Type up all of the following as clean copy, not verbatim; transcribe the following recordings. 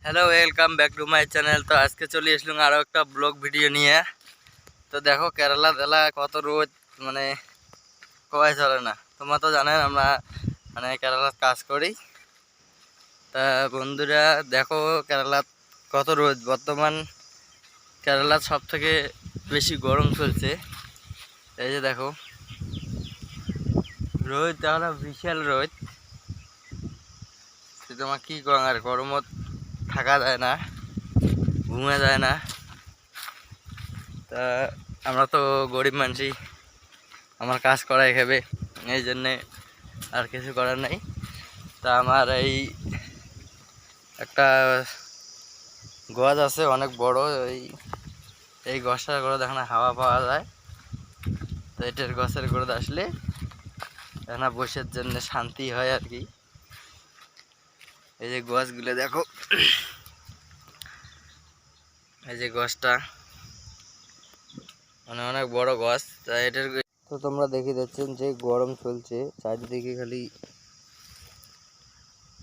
Hello, welcome back to my channel. তো আজকে চলে আসলাম আরও একটা ব্লগ ভিডিও নিয়ে। তো দেখো কেরালা জেলা কত রোদ, মানে কয় চলে না। তোমরা তো জানেন আমরা মানে কেরালার কাজ করি। তা বন্ধুরা দেখো কেরালাত কত রোদ। বর্তমান কেরালার সব থেকে বেশি গরম চলছে। এই যে দেখো রোদ, তাহলে বিশাল রোদ। তোমার কি কর, আর গরমত থাকা যায় না, ঘুমে যায় না। তা আমরা তো গরিব মানুষই, আমার কাজ করাই খাবে, এই জন্যে আর কিছু করার নাই। তা আমার এই একটা গজ আছে অনেক বড়, এই গছটার গোড়া এখানে হাওয়া পাওয়া যায়। তো এটার গছের গোড়া আসলে এখানে বসের জন্য শান্তি হয় আর কি। এই যে গছগুলো দেখো, এই যে গছটা মানে অনেক বড় গছ। তা এটার তো তোমরা দেখে যাচ্ছেন যে গরম চলছে চারিদিকে, খালি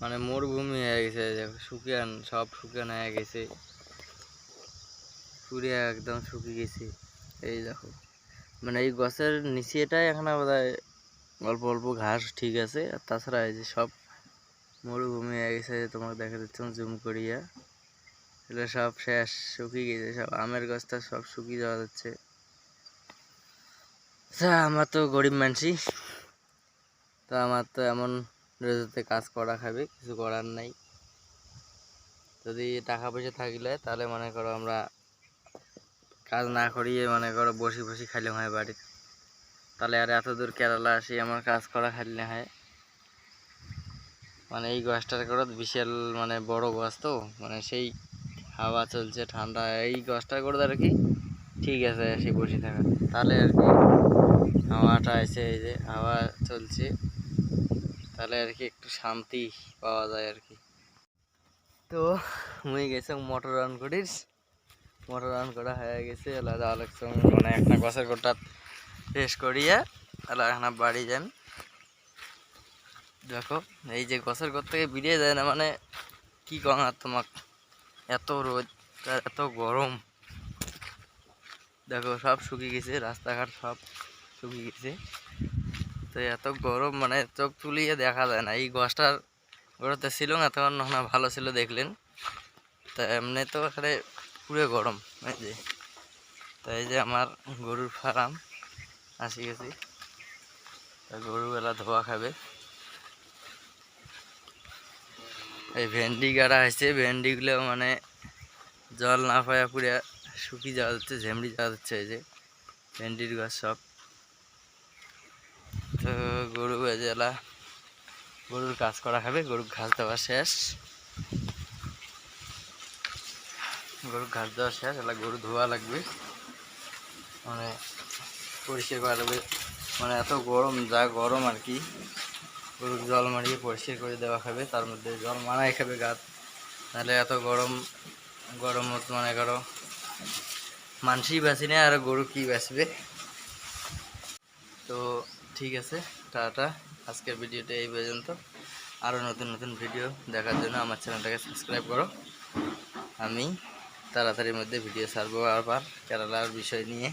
মানে মরুভূমি হয়ে গেছে। শুকিয়ান সব শুকিয়ান হয়ে গেছে, পুরে একদম শুকিয়ে গেছে। এই দেখো মানে এই গাছের নিচেটাই এখানে বোধহয় অল্প অল্প ঘাস ঠিক আছে, আর তাছাড়া এই যে সব মরুভূমি হয়ে গেছে। তোমাকে দেখা দিচ্ছ জুম করিয়া, এগুলো সব শেষ, শুকিয়ে গেছে সব। আমের গাছটা সব শুকিয়ে যাওয়া যাচ্ছে। আমার তো গরিব মানুষই, তো আমার তো এমন রোজতে কাজ করা খাবে, কিছু করার নাই। যদি টাকা পয়সা থাকলে তাহলে মনে করো আমরা কাজ না করিয়ে মনে করো বসে বসে খাইলে হয় বাড়িতে, তাহলে আর এত দূর কেরালা আসি আমার কাজ করা খাইলে হয়। মানে এই গাছটার করে বিশাল মানে বড় গাছ, তো মানে সেই হাওয়া চলছে ঠান্ডা, এই গাছটার করে আর কি ঠিক আছে এসে বসে থাকা, তাহলে আর কি হাওয়াটা এসে এই যে হাওয়া চলছে, তাহলে আর কি একটু শান্তি পাওয়া যায় আর কি। তো মুই গেছে মোটর রান করিস, মোটর রান করা হয়ে গেছে। আলাদা আলাদা মানে একটা গাছের গোটা শেষ করিয়া তাহলে এখানে বাড়ি যান। দেখো এই যে গাছের ঘর থেকে বেরিয়ে যায় না, মানে কি কম আর তোমাক, এত রোদ এত গরম। দেখো সব শুকিয়ে গেছে, রাস্তাঘাট সব শুকিয়ে গেছে। তো এত গরম মানে চোখ তুলিয়ে দেখা যায় না। এই গাছটার গোড়াতে ছিল না তখন না, ভালো ছিল দেখলেন। তা এমনি তো এখানে পুরো গরম। এই যে তাই এই যে আমার গরুর ফার্ম আসি গেছি, তা গরুবেলা ধোয়া খাবে। এই ভেন্ডি গাড়া হয়েছে, ভেন্ডিগুলো মানে জল না পায়া পুরে শুকিয়ে যাওয়া যাচ্ছে, ঝেমড়ি যাওয়া যাচ্ছে। এই যে ভেন্ডির গাছ সব। তো গরু এজেলা গরুর কাজ করা খাবে, গরুর ঘাস দেওয়া শেষ, গরুর ঘাস দেওয়া শেষ। এলা গরু ধোয়া লাগবে, মানে পরিষ্কার করা লাগবে। মানে এত গরম, যা গরম আর কি, গরুর জল মারিয়ে পরিষ্কার করে দেওয়া খাবে, তার মধ্যে জল মানাই খাবে গাছ। তাহলে এত গরম, গরমত মনে করো মানুষই বাঁচি না, আর গরু কি বাঁচবে। তো ঠিক আছে, টাটা। আজকের ভিডিওটা এই পর্যন্ত। আরও নতুন নতুন ভিডিও দেখার জন্য আমার চ্যানেলটাকে সাবস্ক্রাইব করো। আমি তাড়াতাড়ির মধ্যে ভিডিও ছাড়বো আবার কেরালার বিষয় নিয়ে।